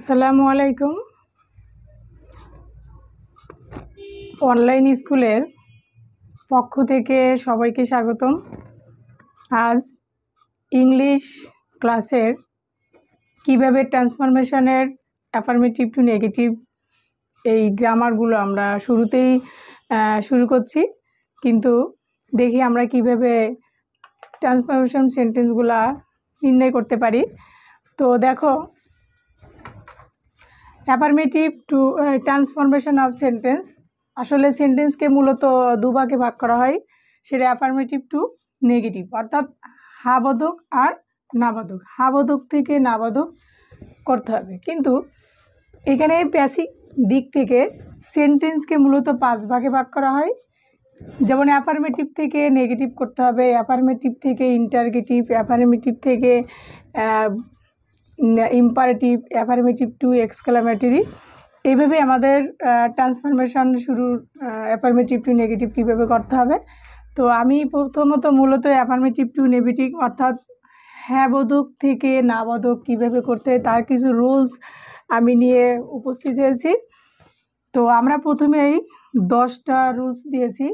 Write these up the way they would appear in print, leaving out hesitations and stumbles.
আসসালামু আলাইকুম। অনলাইন স্কুলের পক্ষ থেকে সবাইকে স্বাগতম। আজ ইংলিশ ক্লাসের কিভাবে ট্রান্সফরমেশনের অ্যাফার্মেটিভ টু নেগেটিভ এই গ্রামারগুলো আমরা শুরুতেই শুরু করছি, কিন্তু দেখি আমরা কিভাবে ট্রান্সফরমেশন সেন্টেন্সগুলা নির্ণয় করতে পারি। তো দেখো, affirmative two transformation of sentence, আসলে সেন্টেন্সকে মূলত দুভাগে ভাগ করা হয়। সেটা অ্যাফার্মেটিভ টু নেগেটিভ, অর্থাৎ হাবোধক আর নাবোধক। হাবোধক থেকে নাবোধক করতে হবে, কিন্তু এখানে বেসিক দিক থেকে সেন্টেন্সকে মূলত 5 ভাগে ভাগ করা হয়। যেমন অ্যাফার্মেটিভ থেকে নেগেটিভ করতে হবে, অ্যাফার্মেটিভ থেকে ইন্টারগেটিভ, অ্যাফার্মেটিভ থেকে ইম্পারেটিভ, অ্যাফার্মেটিভ টু এক্সক্লামেটরি। এইভাবে আমাদের ট্রান্সফরমেশন শুরুর অ্যাফার্মেটিভ টু নেগেটিভ কীভাবে করতে হবে। তো আমি প্রথমত মূলত অ্যাফার্মেটিভ টু নেগেটিভ অর্থাৎ হ্যাবোধক থেকে নাবোধক কীভাবে করতে হয় তার কিছু রুলস আমি নিয়ে উপস্থিত হয়েছি। তো আমরা প্রথমেই 10টা রুলস দিয়েছি।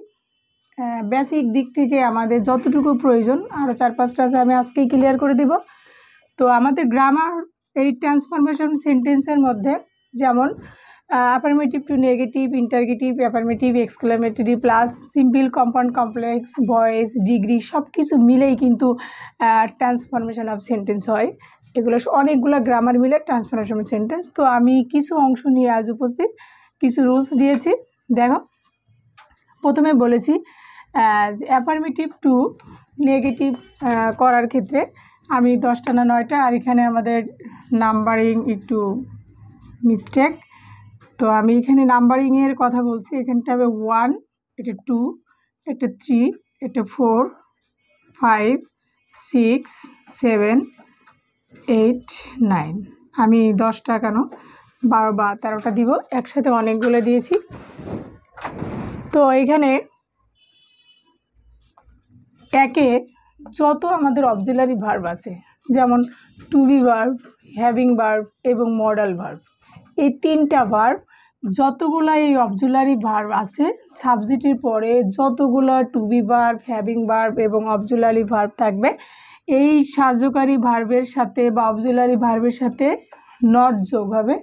বেসিক দিক থেকে আমাদের যতটুকু প্রয়োজন, আরও 4-5টা আছে, আমি আজকেই ক্লিয়ার করে দিব। তো আমাদের গ্রামার এই ট্রান্সফরমেশন সেন্টেন্সের মধ্যে যেমন affirmative two negative, interrogative, affirmative, exclamatory plus simple, compound, complex, voice, degree সব কিছু মিলেই কিন্তু ট্রান্সফরমেশন অফ সেন্টেন্স হয়। এগুলো অনেকগুলো গ্রামার মিলে ট্রান্সফরমেশন সেন্টেন্স। তো আমি কিছু অংশ নিয়ে আজ উপস্থিত, কিছু রুলস দিয়েছি। দেখো, প্রথমে বলেছি অ্যাফার্মেটিভ টু নেগেটিভ করার ক্ষেত্রে আমি 10টা না 9টা, আর এখানে আমাদের নাম্বারিং একটু মিস্টেক। তো আমি এখানে নাম্বারিংয়ের কথা বলছি। এখানটা হবে 1, এটা 2, এটা 3, এটা 4, 5, 6, 7, 8, 9। আমি 10টা কেন 12 বা 13টা দিব, একসাথে অনেকগুলো দিয়েছি। তো এখানে একে যত আমাদের অক্সিলারি ভার্ব আছে, যেমন to be verb, having verb এবং মডাল ভার্ব, এই 3টা ভার্ব যতগুলো এই অক্সিলারি ভার্ব আছে, সাবজেক্টের পরে যতগুলো to be verb, having verb এবং অক্সিলারি ভার্ব থাকবে, এই সাহায্যকারী ভার্বের সাথে বা অক্সিলারি ভার্বের সাথে নট যোগ হবে।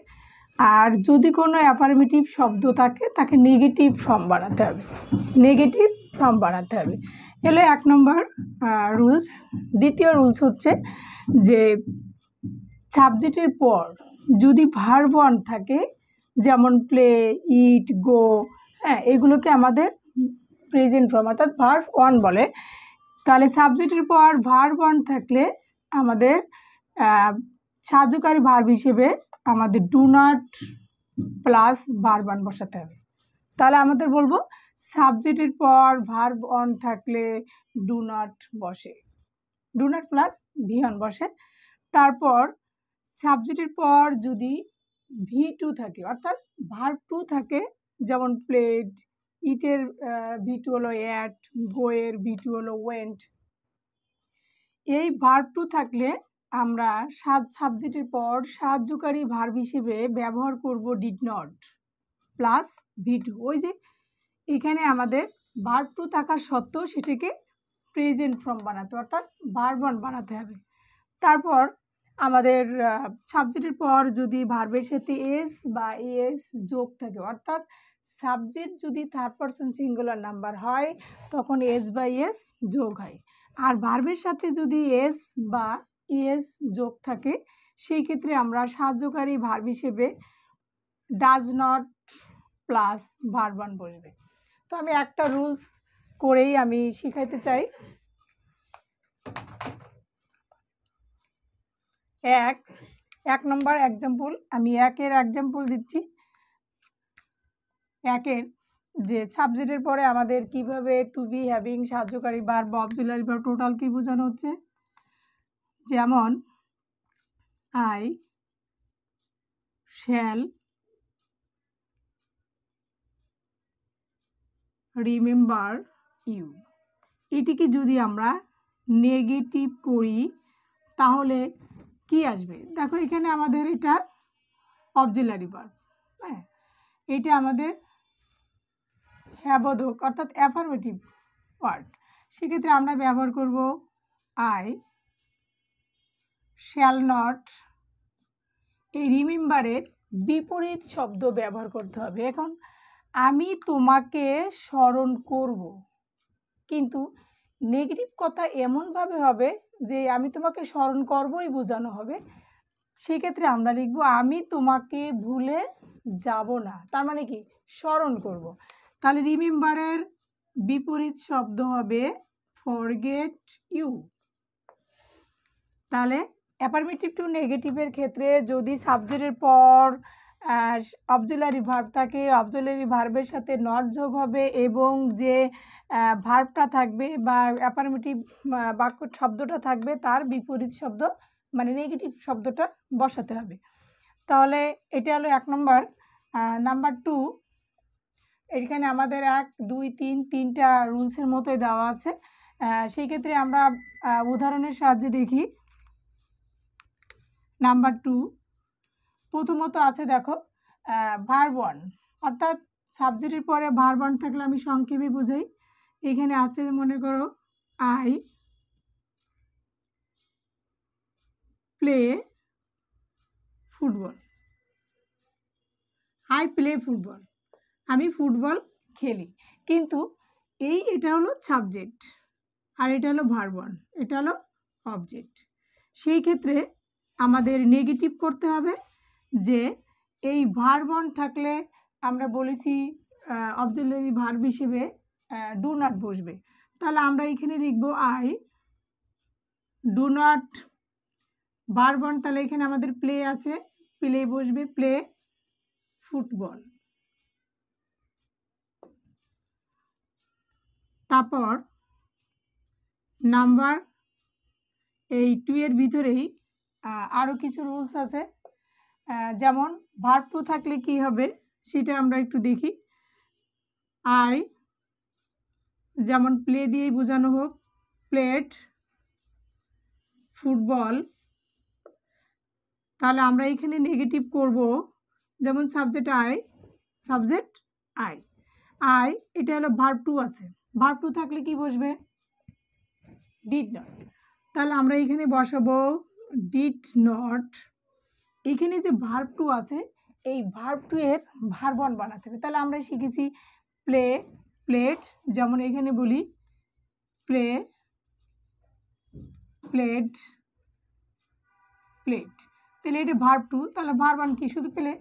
আর যদি কোনো অ্যাফার্মেটিভ শব্দ থাকে তাকে নেগেটিভ ফর্ম বানাতে হবে, নেগেটিভ ফর্ম বানাতে হবে। এলে 1 নম্বর রুলস। দ্বিতীয় রুলস হচ্ছে যে সাবজেক্টের পর যদি ভার্ব 1 থাকে, যেমন প্লে, ইট, গো, এগুলোকে আমাদের প্রেজেন্ট ফর্ম অর্থাৎ ভার্ব 1 বলে। তাহলে সাবজেক্টের পর ভার্ব 1 থাকলে আমাদের সাহায্যকারী ভার্ব হিসেবে আমাদের ডু নট প্লাস ভার্ব 1 বসাতে হবে। তাহলে আমাদের বলবো সাবজেক্টের পর ভার্ব 1 থাকলে ডু নট বসে, ডু নট প্লাস V1 বসে। তারপর সাবজেক্টের পর যদি V2 থাকে অর্থাৎ ভার্ব 2 থাকে, যেমন প্লেড, ইটের V2 হলো অ্যাট, গোয়ের V2 হলো ওয়েন্ট, এই ভার্ব 2 থাকলে আমরা সাবজেক্টের পর সাহায্যকারী ভার্ব হিসেবে ব্যবহার করব ডিড নট প্লাস V2। ওই যে এখানে আমাদের ভার্ব 2 থাকা সত্ত্বেও সেটাকে প্রেজেন্ট ফর্ম বানাতে অর্থাৎ ভার্ব 1 বানাতে হবে। তারপর আমাদের সাবজেক্টের পর যদি ভার্বের সাথে এস বা এস যোগ থাকে, অর্থাৎ সাবজেক্ট যদি থার্ড পারসন সিঙ্গুলার নাম্বার হয় তখন এস বা এস যোগ হয়, আর ভার্বের সাথে যদি এস বা এস যোগ থাকে সেই ক্ষেত্রে আমরা সাহায্যকারী ভার্ব হিসেবে ডাজ নট প্লাস ভার্ব 1 বসবে। তো আমি একটা রুলস করেই আমি শিখাইতে চাই। এক নম্বর এক্সাম্পল, আমি একের এক্সাম্পল দিচ্ছি। একের যে সাবজেক্টের পরে আমাদের কিভাবে টু বি, হ্যাভিং, সাহায্যকারী ভার্ব, অক্সিলারি ভার্ব টোটাল কি বোঝানো হচ্ছে, যেমন আই শ্যাল রিমেম্বার ইউ, এটিকে যদি আমরা নেগেটিভ করি তাহলে কি আসবে। দেখো এখানে আমাদের এটা অবজুলারি ভার্ব। হ্যাঁ, এটা আমাদের হ্যাবোধক অর্থাৎ অ্যাফার্মেটিভ ওয়ার্ড। সেক্ষেত্রে আমরা ব্যবহার করব আই, শ্যাল নট। এই রিমেম্বারের বিপরীত শব্দ ব্যবহার করতে হবে। এখন আমি তোমাকে স্মরণ করব, কিন্তু নেগেটিভ কথা এমনভাবে হবে যে আমি তোমাকে স্মরণ করবই বোঝানো হবে। সেক্ষেত্রে আমরা লিখব আমি তোমাকে ভুলে যাব না, তার মানে কি স্মরণ করব। তাহলে রিমেম্বারের বিপরীত শব্দ হবে ফরগেট ইউ। তাহলে অ্যাফার্মেটিভ টু নেগেটিভের ক্ষেত্রে যদি সাবজেক্টের পর অবজুলারি ভার্ব থাকে, অবজুলারি ভার্বের সাথে নট যোগ হবে এবং যে ভার্বটা থাকবে বা অ্যাফার্মেটিভ বাক্য শব্দটা থাকবে তার বিপরীত শব্দ মানে নেগেটিভ শব্দটা বসাতে হবে। তাহলে এটা হলো 1 নম্বর। নাম্বার 2, এখানে আমাদের 1, 2, 3 তিনটা রুলসের মতোই দেওয়া আছে। সেই ক্ষেত্রে আমরা উদাহরণের সাহায্যে দেখি। নাম্বার 2 প্রথমত আছে দেখো ভার্ব 1, অর্থাৎ সাবজেক্টের পরে ভার্ব 1 থাকলে আমি সংক্ষেপে বুঝাই। এখানে আছে মনে করো I play football. I play football, আমি ফুটবল খেলি। কিন্তু এটা হলো সাবজেক্ট আর এটা হলো ভার্ব 1, এটা হলো অবজেক্ট। সেই ক্ষেত্রে আমাদের নেগেটিভ করতে হবে যে এই ভার্ব 1 থাকলে আমরা বলেছি অবজুলারি ভার্ব হিসেবে ডু নট বসবে। তাহলে আমরা এখানে লিখব আই ডু নট ভার্ব 1, তাহলে এখানে আমাদের প্লে আছে, প্লে বসবে, প্লে ফুটবল। তারপর নাম্বার এই 2 এর ভিতরেই আরও কিছু রুলস আছে। যেমন ভার্ব 2 থাকলে কি হবে সেটা আমরা একটু দেখি। আই যেমন প্লে দিয়েই বোঝানো হোক, প্লেড ফুটবল। তাহলে আমরা এখানে নেগেটিভ করব, যেমন subject I, subject I, I এটা হলো ভার্ব 2 আছে, ভার্ব 2 থাকলে কি বসবে ডিড নট। তাহলে আমরা এখানে বসাবো ডিড নট। এখানে যে ভার্ব 2 আছে এই ভার্ব 2 এর ভার্ব 1 বানাতে হবে। তাহলে আমরা শিখেছি প্লে প্লেট, যেমন এখানে বলি প্লে প্লেড প্লেট। তাহলে এটা ভার্ব 2, তাহলে ভার্ব 1 কি শুধু প্লে।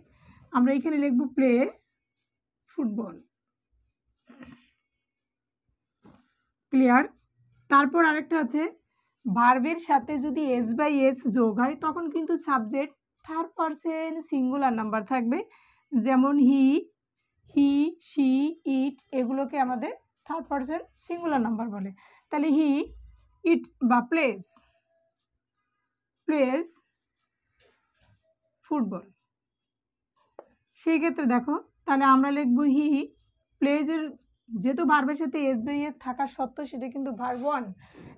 আমরা এখানে লিখব প্লে ফুটবল। ক্লিয়ার? তারপর আরেকটা আছে ভার্বের সাথে যদি এস বাই এস যোগ হয় তখন কিন্তু subject third person singular number থাকবে। যেমন হি, শি, ইট এগুলোকে আমাদের থার্ড পারসন সিঙ্গুলার নাম্বার বলে। তাহলে হি ইট বা প্লেস ফুটবল। সেই ক্ষেত্রে দেখো তাহলে আমরা লিখব হি প্লেজের, যেহেতু ভার্বের সাথে এস বাই এস থাকা সত্ত্বেও সেটা কিন্তু ভার্ব 1,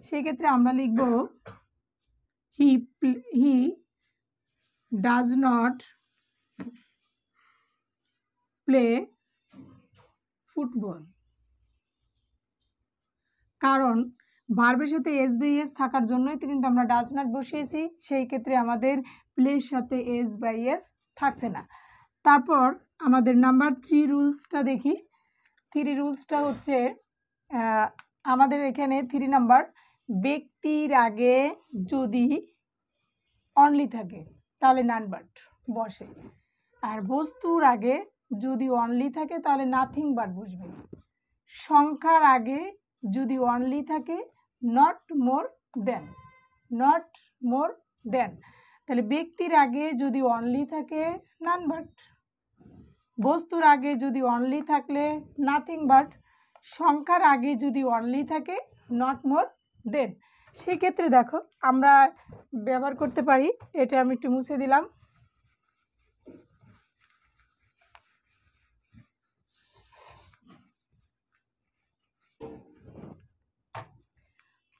সেই ক্ষেত্রে আমরা লিখব he does not play football. কারণ ভার্বের সাথে এস বাই এস থাকার জন্যই তো কিন্তু আমরা ডাজ নট বসিয়েছি, সেই ক্ষেত্রে আমাদের প্লের সাথে এস বাই এস থাকছে না। তারপর আমাদের নাম্বার 3 রুলসটা দেখি। 3 রুলসটা হচ্ছে আমাদের এখানে 3 নাম্বার, ব্যক্তির আগে যদি অনলি থাকে তাহলে নান বাট বসে, আর বস্তুর আগে যদি অনলি থাকে তাহলে নাথিং বাট বসবে। সংখ্যার আগে যদি অনলি থাকে নট মোর দেন। তাহলে ব্যক্তির আগে যদি অনলি থাকে নান বাট, বস্তুর আগে যদি অনলি থাকলে নাথিং বাট, সংখ্যার আগে যদি অনলি থাকে নট মোর দেন। সেক্ষেত্রে দেখো আমরা ব্যবহার করতে পারি, এটা আমি একটু মুছে দিলাম।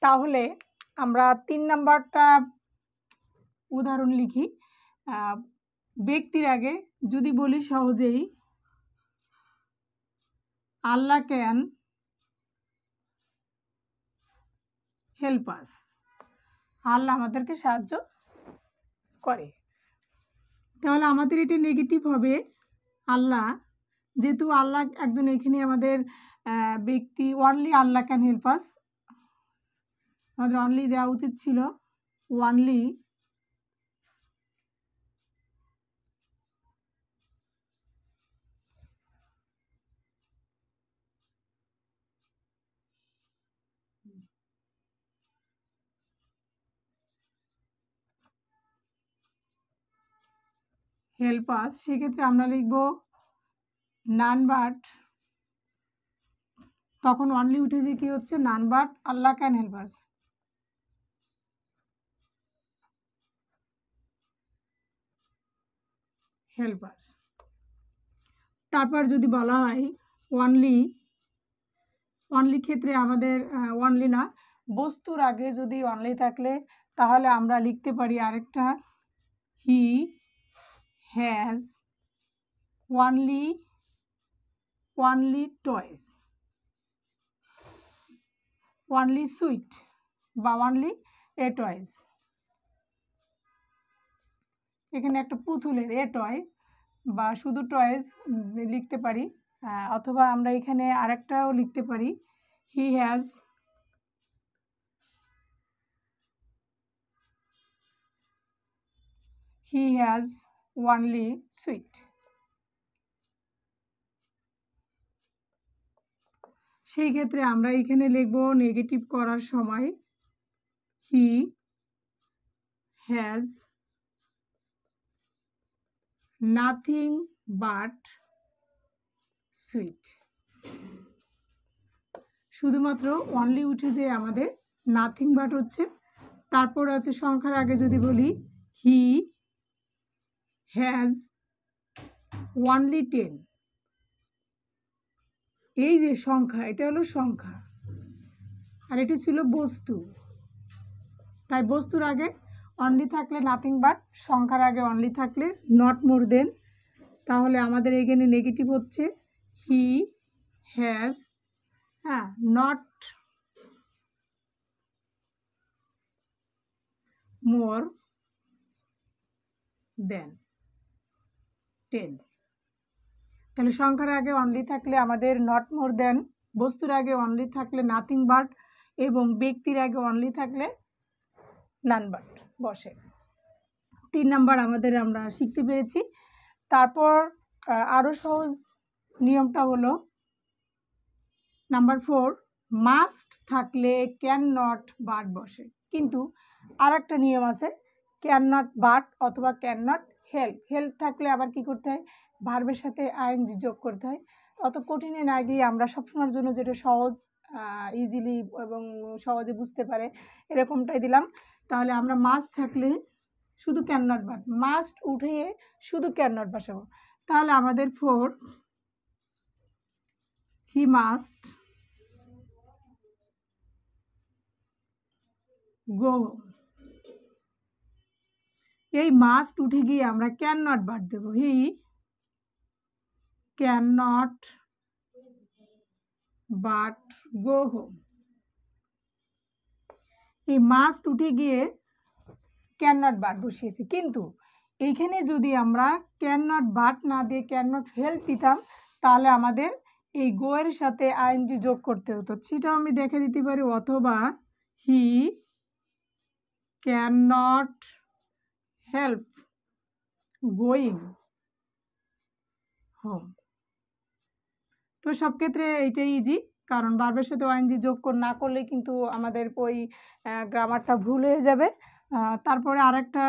তাহলে আমরা 3 নাম্বারটা উদাহরণ লিখি। ব্যক্তির আগে যদি বলি সহজেই, আল্লাহ ক্যান হেল্প আস, আল্লাহ আমাদেরকে সাহায্য করে। তাহলে আমাদের এটা নেগেটিভ হবে আল্লাহ, যেহেতু আল্লাহ একজন, এখানে আমাদের ব্যক্তি, only Allah can help us, আমাদের অনলি দেওয়া উচিত ছিল ওয়ানলি হেল্প আস। সেক্ষেত্রে আমরা লিখব নান বাট, তখন অনলি উঠেছে কি হচ্ছে none but Allah can help us. Help us. তারপর যদি বলা হয় অনলি, অনলি ক্ষেত্রে আমাদের অনলি না, বস্তুর আগে যদি অনলি থাকলে তাহলে আমরা লিখতে পারি আরেকটা, he has only toys, only sweet বা অনলি এ টয়েস। এখানে একটা পুতুলের এ টয় বা শুধু টয়েস লিখতে পারি, অথবা আমরা এখানে আরেকটাও লিখতে পারি, হি হ্যাজ অনলি সুইট। সেই ক্ষেত্রে আমরা এখানে লিখব নেগেটিভ করার সময় he has nothing but sweet. শুধুমাত্র অনলি উঠেছে আমাদের, নাথিং বাট হচ্ছে। তারপর আছে সংখ্যার আগে যদি বলি হি হ্যাজ অনলি 10, এই যে সংখ্যা, এটা হলো সংখ্যা আর এটি ছিল বস্তু, তাই বস্তুর আগে অনলি থাকলে নাথিং বাট, সংখ্যার আগে অনলি থাকলে নট মোর দেন। তাহলে আমাদের এখানে নেগেটিভ হচ্ছে হি হ্যাজ নট মোর দেন 10। তাহলে সংখ্যার আগে অনলি থাকলে আমাদের নট মোর দেন, বস্তুর আগে অনলি থাকলে নাথিং বাট, এবং ব্যক্তির আগে অনলি থাকলে নান বাট বসে। 3 নাম্বার আমরা শিখতে পেরেছি। তারপর আরও সহজ নিয়মটা হলো নাম্বার 4, মাস্ট থাকলে ক্যান নট বাট বসে। কিন্তু আর একটা নিয়ম আছে, ক্যান নট বাট অথবা ক্যান নট হেল্প। হেল্প থাকলে আবার কি করতে হয়, ভার্বের সাথে আইএনজি যোগ করতে হয়। অত কঠিনে না গিয়ে আমরা সবসময়ের জন্য যেটা সহজ, ইজিলি এবং সহজে বুঝতে পারে এরকমটাই দিলাম। তাহলে আমরা মাস্ট থাকলে শুধু ক্যান নট বাট, মাস্ট উঠিয়ে শুধু ক্যান নট বসাবো। তাহলে আমাদের 4, হি মাস্ট গো হোম। এই মাস্ট উঠে গিয়ে আমরা ক্যান নট বাট দেব, he can not but go home. এই মাস্ট উঠে গিয়ে ক্যান নট বাট বসিয়েছি, কিন্তু এইখানে যদি আমরা ক্যান নট বাট না দিয়ে ক্যান নট হেল্প দিতাম তাহলে আমাদের এই গো এর সাথে আইএনজি যোগ করতে হতো। সেটাও আমি দেখে দিতে পারি, অথবা হি can not help going home. তো সব ক্ষেত্রে এইটাই ইজি, কারণ ভার্বের সাথে আইএনজি যোগ না করলে কিন্তু আমাদের ওই গ্রামারটা ভুল হয়ে যাবে। তারপরে আরেকটা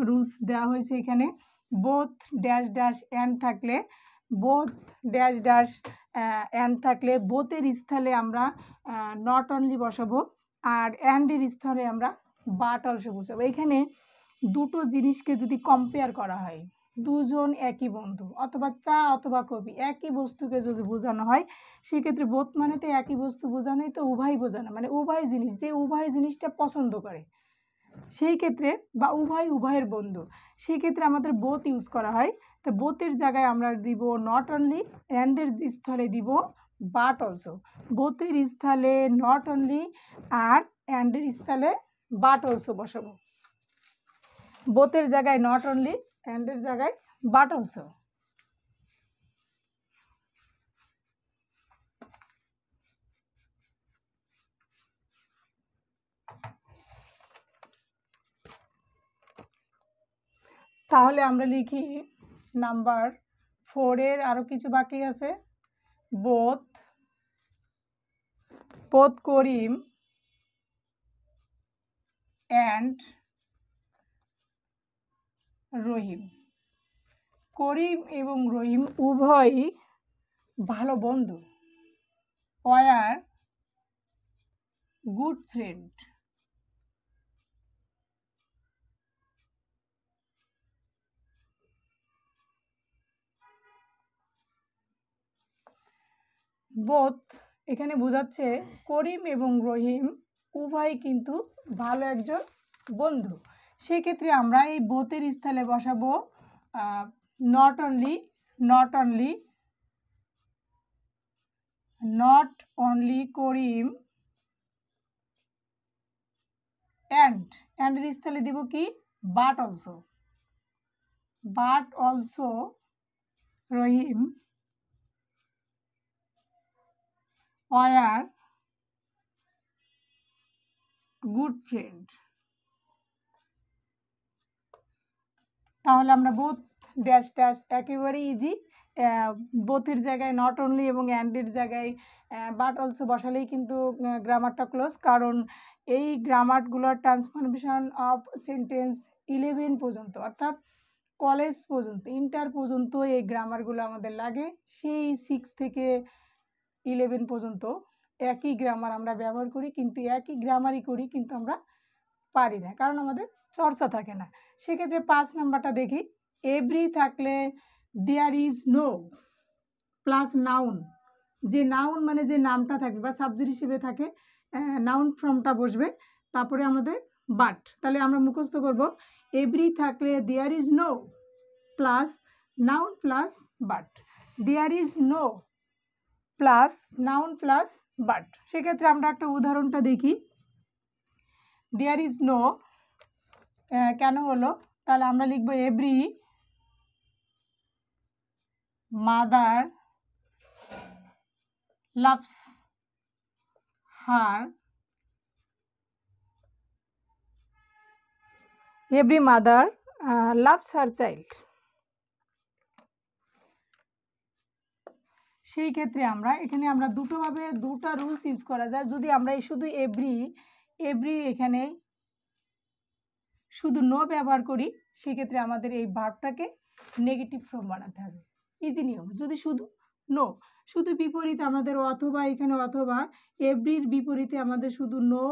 রুলস দেওয়া হয়েছে এখানে, বোথ ড্যাশ ড্যাশ অ্যান্ড থাকলে, বোথ ড্যাশ ড্যাশ অ্যান্ড থাকলে বোথের স্থলে আমরা নট অনলি বসাবো, আর অ্যান্ডের স্থলে আমরা বাট অলসো বসাবো। এখানে দুটো জিনিসকে যদি কম্পেয়ার করা হয়, দুজন একই বন্ধু অথবা চা অথবা কবি, একই বস্তুকে যদি বোঝানো হয়, সেক্ষেত্রে বোথ মানে তো একই বস্তু বোঝানোই তো উভয় বোঝানো, মানে উভয় জিনিস, যে উভয় জিনিসটা পছন্দ করে। সেই ক্ষেত্রে বা উভয়ের বন্ধু, সেই ক্ষেত্রে আমাদের বোথ ইউজ করা হয়। তো বোথের জায়গায় আমরা দিব নট অনলি, অ্যান্ডের স্থলে দিব বাট অলসো। বোথের স্থলে নট অনলি আর অ্যান্ডের স্থলে বাট অলসো বসাবো। বোথের জায়গায় নট অনলি, অ্যান্ডের জায়গায় বাট অলসো। তাহলে আমরা লিখি নাম্বার 4 এর আরো কিছু বাকি আছে। বোথ করিম অ্যান্ড রহিম। করিম এবং রহিম উভয়ই ভালো বন্ধু। War good friend. বোথ এখানে বোঝাচ্ছে করিম এবং রহিম উভয় কিন্তু ভালো একজন বন্ধু। সেক্ষেত্রে আমরা এই বোথের স্থলে বসাবো নট অনলি করিম অ্যান্ডের স্থলে দিব কি but also Rahim were good friend. তাহলে আমরা বোথ ড্যাশ ড্যাশ একেবারে ইজি। বোথের জায়গায় নট অনলি এবং অ্যান্ডের জায়গায় বাট অলসো বসালেই কিন্তু গ্রামারটা ক্লোজ। কারণ এই গ্রামারগুলোর ট্রান্সফরমেশন অফ সেন্টেন্স 11 পর্যন্ত, অর্থাৎ কলেজ পর্যন্ত, ইন্টার পর্যন্ত এই গ্রামারগুলো আমাদের লাগে। সেই 6 থেকে 11 পর্যন্ত একই গ্রামার আমরা ব্যবহার করি, কিন্তু একই গ্রামারই করি, কিন্তু আমরা পারি না, কারণ আমাদের চর্চা থাকে না। সেক্ষেত্রে 5 নাম্বারটা দেখি। এভরি থাকলে there is no plus noun. যে নাউন মানে যে নামটা থাকে বা সাবজেক্ট হিসেবে থাকে, নাউন ফর্মটা বসবে, তারপরে আমাদের বাট। তাহলে আমরা মুখস্থ করব এভরি থাকলে there is no plus noun plus but. There is no plus noun plus but. সেক্ষেত্রে আমরা একটা উদাহরণটা দেখি। দেয়ার ইজ নো কেন হলো, তাহলে আমরা লিখব every mother loves her, every mother loves her child. সেই ক্ষেত্রে আমরা এখানে আমরা দুটা রুলস ইউজ করা যায়। যদি আমরা শুধু এভরি এখানে শুধু নো ব্যবহার করি, সেক্ষেত্রে আমাদের এই ভার্বটাকে নেগেটিভ ফর্ম বানাতে হবে। ইজি নিয়ম। যদি শুধু বিপরীতে আমাদের অথবা, এখানে অথবা এভরির বিপরীতে আমাদের শুধু নো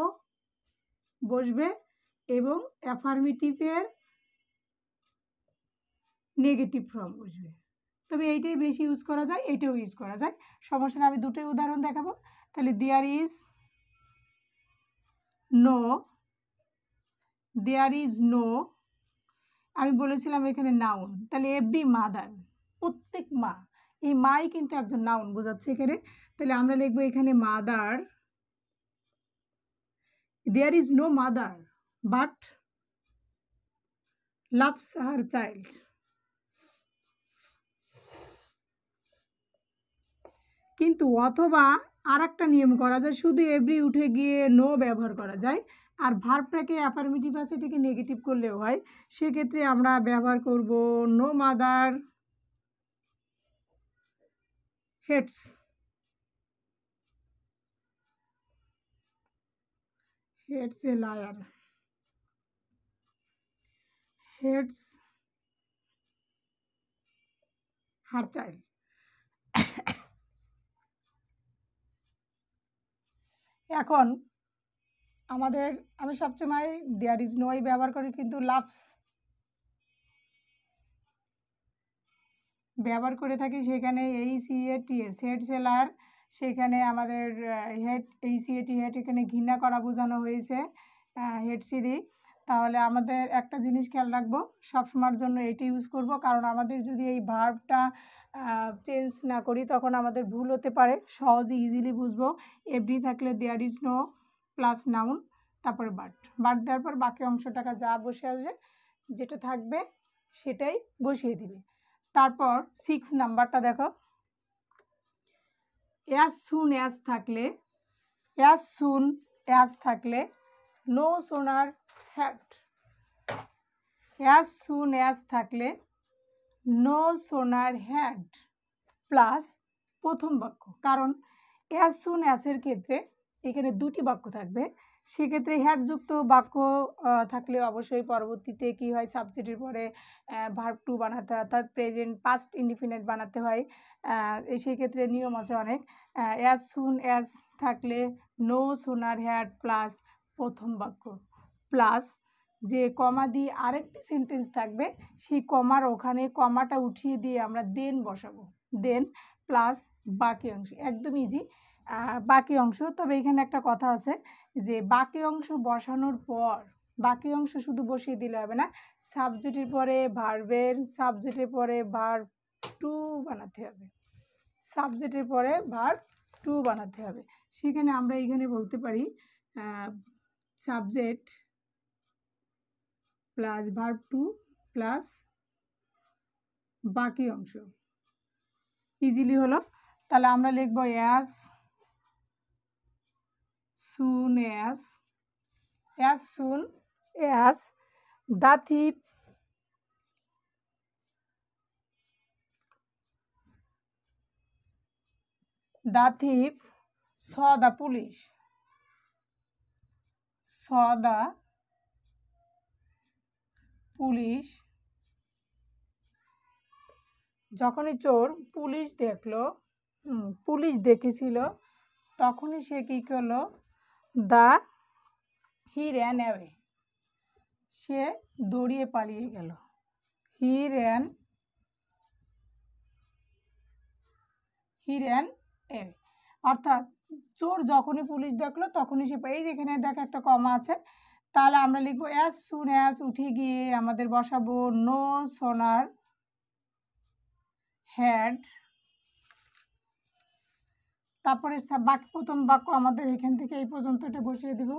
বসবে এবং অ্যাফার্মেটিভের নেগেটিভ ফর্ম বসবে। তবে এইটাই বেশি ইউজ করা যায়, এইটাও ইউজ করা যায়, সমস্যা না। আমি দুটোই উদাহরণ দেখাবো। তাহলে দেয়ার ইজ নো, আমি বলেছিলাম এখানে নাউন, তাহলে এভরি মাদার, প্রত্যেক মা, এই মাই কিন্তু একজন নাউন বোঝাচ্ছে এখানে। তাহলে আমরা লিখবো এখানে mother, there is no mother but loves her child. কিন্তু অথবা আর একটা নিয়ম করা যায়, শুধু এভরি উঠে গিয়ে নো ব্যবহার করা যায়, আর ভার্বটাকে অ্যাফার্মেটিভ আছে এটাকে নেগেটিভ করলেও হয়। সেক্ষেত্রে আমরা ব্যবহার করব no mother hates a liar, hates her child. এখন আমি সবসময় দেয়ার ইজ নোই ব্যবহার করি, কিন্তু লাভস ব্যবহার করে থাকি। সেখানে HEATS হেড সেলার, সেখানে আমাদের হেড HEAT হেড, এখানে ঘৃণা করা বোঝানো হয়েছে হেড সিরি। তাহলে আমাদের একটা জিনিস খেয়াল রাখবো, সবসময়ের জন্য এটি ইউজ করব, কারণ আমাদের যদি এই ভার্বটা চেঞ্জ না করি তখন আমাদের ভুল হতে পারে। সহজে ইজিলি বুঝবো। এভরি থাকলে there is no plus noun, তারপরে বাট দেওয়ার পর বাকি অংশটাকে যা বসে আসবে যেটা থাকবে সেটাই বসিয়ে দিবে। তারপর 6 নাম্বারটা দেখো, অ্যাজ সুন অ্যাজ থাকলে, অ্যাজ সুন অ্যাজ থাকলে no sooner had, as soon as থাকলে নো সোনার হ্যাড প্লাস প্রথম বাক্য। কারণ অ্যাজ সুন অ্যাজের ক্ষেত্রে এখানে দুটি বাক্য থাকবে, সেক্ষেত্রে হ্যাডযুক্ত বাক্য থাকলে অবশ্যই পরবর্তীতে কি হয়, সাবজেক্টের পরে ভার্ব টু বানাতে হয়, অর্থাৎ প্রেজেন্ট পাস্ট ইনডিফিনিট বানাতে হয়। সেই ক্ষেত্রে নিয়ম আছে অনেক। অ্যাজ সুন অ্যাজ থাকলে নো সোনার হ্যাড প্লাস প্রথম বাক্য প্লাস যে কমা দিয়ে আরেকটি সেন্টেন্স থাকবে, সেই কমার ওখানে কমাটা উঠিয়ে দিয়ে আমরা দেন বসাবো, দেন প্লাস বাকি অংশ। একদম ইজি বাকি অংশ। তবে এখানে একটা কথা আছে যে বাকি অংশ বসানোর পর, বাকি অংশ শুধু বসিয়ে দিলে হবে না, সাবজেক্টের পরে ভার্বের, সাবজেক্টের পরে ভার্ব টু বানাতে হবে, সাবজেক্টের পরে ভার্ব টু বানাতে হবে। সেখানে আমরা এখানে বলতে পারি subject plus verb two plus বাকি অংশ। ইজিলি হলো। তাহলে আমরা লিখব as soon as, as soon as the thief, the thief saw the police, saw the police, যখনই চোর পুলিশ দেখলো, পুলিশ দেখেছিল, তখনই সে কী করলো, হি র্যান অ্যাওয়ে, সে দৌড়িয়ে পালিয়ে গেল, হি র্যান অ্যাওয়ে। অর্থাৎ চোর যখনই পুলিশ দেখলো তখনই সে, এই যেখানে দেখ একটা কমা আছে, তাহলে আমরা লিখবো অ্যাজ সুন অ্যাজ উঠে গিয়ে আমাদের বসাবো নো সোনার হ্যাড, তারপরে বাকি প্রথম বাক্য আমাদের এখান থেকে এই পর্যন্ত এটা বসিয়ে দিব।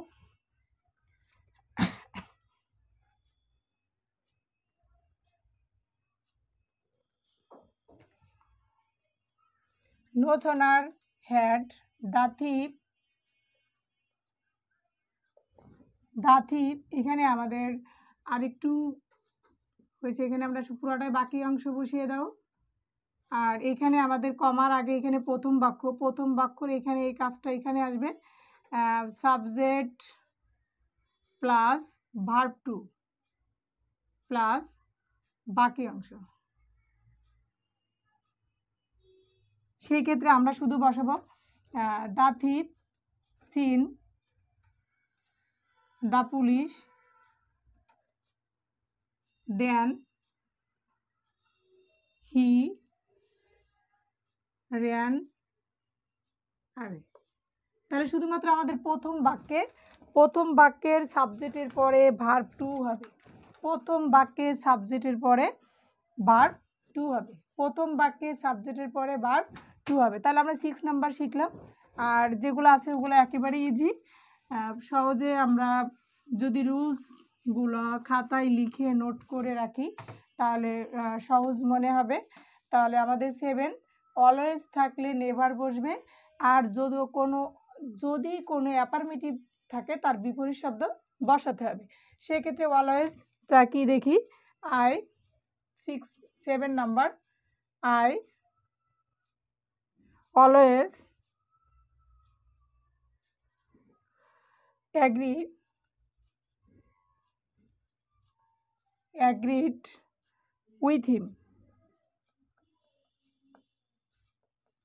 No sooner had the thief, the thief এখানে আমাদের আরেকটু হয়েছে, এখানে আমরা পুরোটাই বাকি অংশ বসিয়ে দাও। আর এখানে আমাদের কমার আগে এখানে প্রথম বাক্য, প্রথম বাক্যর এখানে এই কাজটা এখানে আসবে, subject plus verb two plus বাকি অংশ। সেই ক্ষেত্রে আমরা শুধু বসাবো the thief seen the police then he ran away. তাহলে শুধুমাত্র আমাদের প্রথম বাক্যের সাবজেক্টের পরে ভার্ব টু হবে, প্রথম বাক্যে সাবজেক্টের পরে ভার্ব টু হবে, প্রথম বাক্যে সাবজেক্টের পরে ভার্ব টু হবে। তাহলে আমরা 6 নাম্বার শিখলাম। আর যেগুলো আছে ওগুলো একেবারে ইজি, সহজে আমরা যদি রুলসগুলো খাতায় লিখে নোট করে রাখি তাহলে সহজ মনে হবে। তাহলে আমাদের 7 অলওয়েজ থাকলে নেভার বসবে, আর যদি কোনো অ্যাফার্মেটিভ থাকে তার বিপরীত শব্দ বসাতে হবে। সেক্ষেত্রে অলওয়েজটা কি দেখি, 7 number, I always agreed with him।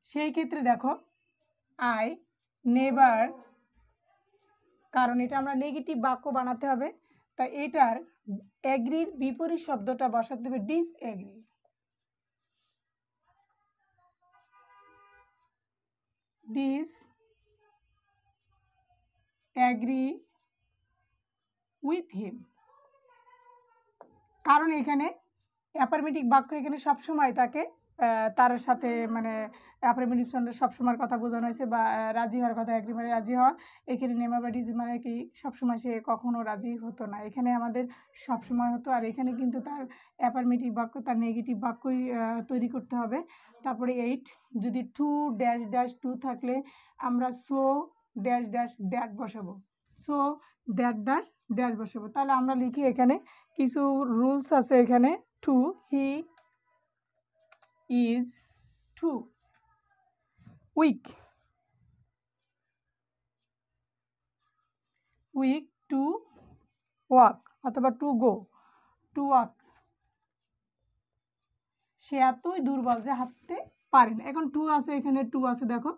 সেই ক্ষেত্রে দেখো আই নেভার, কারণ এটা আমরা নেগেটিভ বাক্য বানাতে হবে, তাই এটার অ্যাগ্রির বিপরীত শব্দটা বসাতে হবে ডিসঅ্যাগ্রি, ডিসঅ্যাগ্রি উইথ হিম। কারণ এখানে অ্যাফার্মেটিভ বাক্য এখানে সবসময় থাকে, তার সাথে মানে অ্যাফার্মেটিভ সন্দেহ সবসময়ের কথা বোঝানো হয়েছে, বা রাজি হওয়ার কথা, একটি মানে রাজি হওয়া। এখানে নেমাবাডিজ মানে কি সবসময় সে কখনো রাজি হতো না, এখানে আমাদের সবসময় হতো। আর এখানে কিন্তু তার অ্যাফার্মেটিভ বাক্য, তার নেগেটিভ বাক্যই তৈরি করতে হবে। তারপরে 8, যদি টু ড্যাশ ড্যাশ টু থাকলে আমরা সো ড্যাশ ড্যাশ দ্যাট বসাবো, সো দ্যাট ড্যাশ ড্যাশ বসাবো। তাহলে আমরা লিখি এখানে কিছু রুলস আছে এখানে। Too, he is too weak, weak to walk, অথবা টু গো, টু ওয়াক, সে এতই দুর্বল যে হাঁটতে পারে না। এখন টু আছে, এখানে টু আছে দেখো,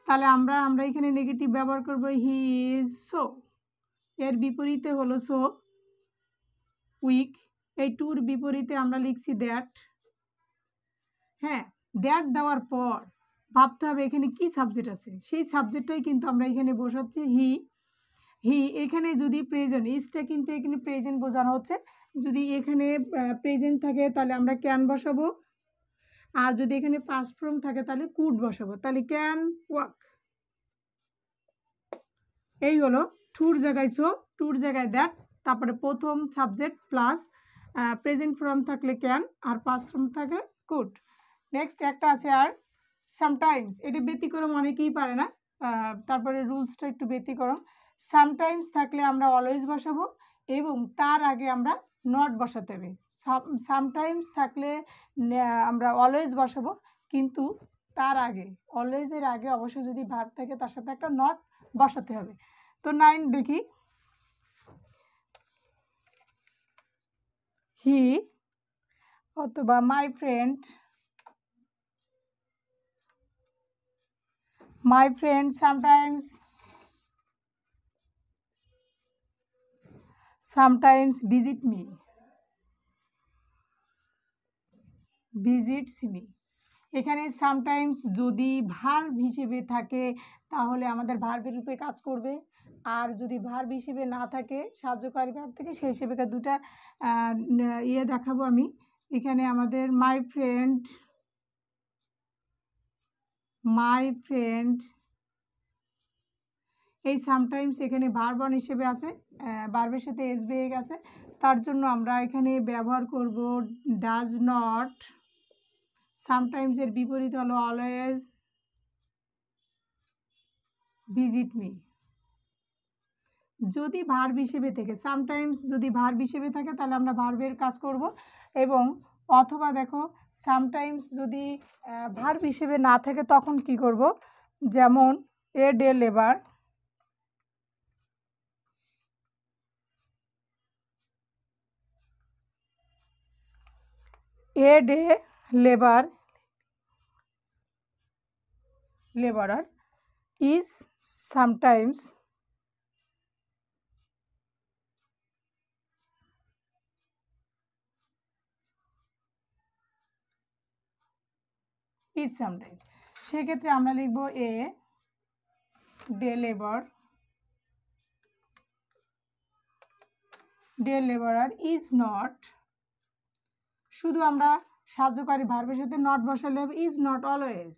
তাহলে আমরা এখানে নেগেটিভ ব্যবহার করবো, হি ইজ সো। এর বিপরীতে হলো সো উইক, এই টুর বিপরীতে আমরা লিখছি দ্যাট। হ্যাঁ, দ্যাট দেওয়ার পর ভাবতে হবে এখানে কি সাবজেক্ট আছে, সেই সাবজেক্টটাই কিন্তু আমরা এখানে বসাচ্ছি হি। হি এখানে যদি প্রেজেন্ট, ইজটা কিন্তু এখানে প্রেজেন্ট বোঝানো হচ্ছে। যদি এখানে প্রেজেন্ট থাকে তাহলে আমরা ক্যান বসাবো, আর যদি এখানে পাস্ট ফর্ম থাকে তাহলে কুড বসাবো, তাহলে ক্যান ওয়াক। এই হলো টুর জায়গায় সো, টুর জায়গায় দ্যাট, তারপরে প্রথম সাবজেক্ট প্লাস প্রেজেন্ট ফর্ম থাকলে ক্যান, আর পাস্ট ফর্ম থাকলে কুড। নেক্সট একটা আছে আর সামটাইমস, এটি ব্যতিক্রম, অনেকেই পারে না, তারপরে রুলসটা একটু ব্যতিক্রম। সামটাইমস থাকলে আমরা অলওয়েজ বসাবো এবং তার আগে আমরা নট বসাতে হবে। সামটাইমস থাকলে আমরা অলওয়েজ বসাবো, কিন্তু তার আগে, অলওয়েজের আগে অবশ্যই যদি ভার্ব থাকে তার সাথে একটা নট বসাতে হবে। তো 9 দেখি, হি অথবা my friend sometimes visit me, visits me। এখানে সামটাইমস যদি ভার্ব হিসেবে থাকে তাহলে আমাদের ভার্বের রূপে কাজ করবে, আর যদি ভার্ব হিসেবে না থাকে, সাহায্যকারী ভার্ব থেকে, সেই হিসেবে দুটা ইয়ে দেখাবো আমি। এখানে আমাদের মাই ফ্রেন্ড এই সামটাইমস এখানে ভার্ব অন হিসেবে আছে, ভার্বের সাথে এস বেগ আছে, তার জন্য আমরা এখানে ব্যবহার করব ডাজ নট। সামটাইমস এর বিপরীত হলো অলওয়েজ ভিজিট মি। যদি ভার্ব হিসেবে থাকে, সামটাইমস যদি ভার্ব হিসেবে থাকে তাহলে আমরা ভার্বের কাজ করব, এবং অথবা দেখো সামটাইমস যদি ভার্ব হিসেবে না থাকে তখন কি করব, যেমন a day labour, a day laborer is sometimes সেক্ষেত্রে আমরা লিখব a day labourer is not, শুধু আমরা সাহায্যকারী ভার্বের সাথে নট বসালে ইজ নট অলওয়েজ।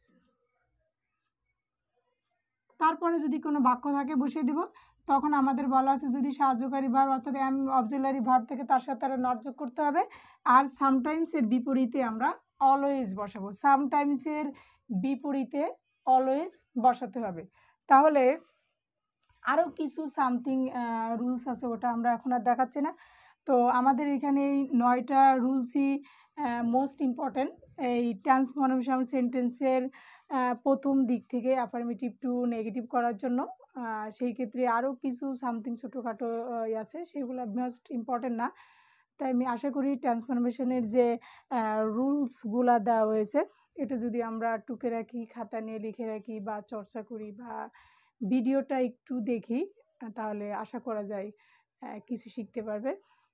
তারপরে যদি কোনো বাক্য থাকে বসিয়ে দিব, তখন আমাদের বলা আছে যদি সাহায্যকারী ভার্ব অর্থাৎ এম অক্সিলারি ভার্ব থেকে তার সাথে তারা নট যোগ করতে হবে, আর সামটাইমসের বিপরীতে আমরা অলওয়েজ বসাবো, সামটাইমসের বিপরীতে অলওয়েজ বসাতে হবে। তাহলে আরও কিছু সামথিং রুলস আছে, ওটা আমরা এখন আর দেখাচ্ছি না। তো আমাদের এখানে এই 9টা রুলসই মোস্ট ইম্পর্ট্যান্ট এই ট্রান্সফরমেশন সেন্টেন্সের প্রথম দিক থেকে অ্যাফার্মেটিভ টু নেগেটিভ করার জন্য। সেই ক্ষেত্রে আরও কিছু সামথিং ছোটোখাটো আছে, সেগুলো মোস্ট ইম্পর্ট্যান্ট না। তাই আমি আশা করি ট্রান্সফরমেশনের যে রুলসগুলো দেওয়া হয়েছে এটা যদি আমরা টুকে রাখি, খাতা নিয়ে লিখে রাখি, বা চর্চা করি, বা ভিডিওটা একটু দেখি, তাহলে আশা করা যায় কিছু শিখতে পারবে।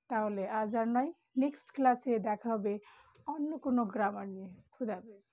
তাহলে আজ আর নয়, নেক্সট ক্লাসে দেখা হবে অন্য কোনো গ্রামার নিয়ে। খুদা হাফেজ।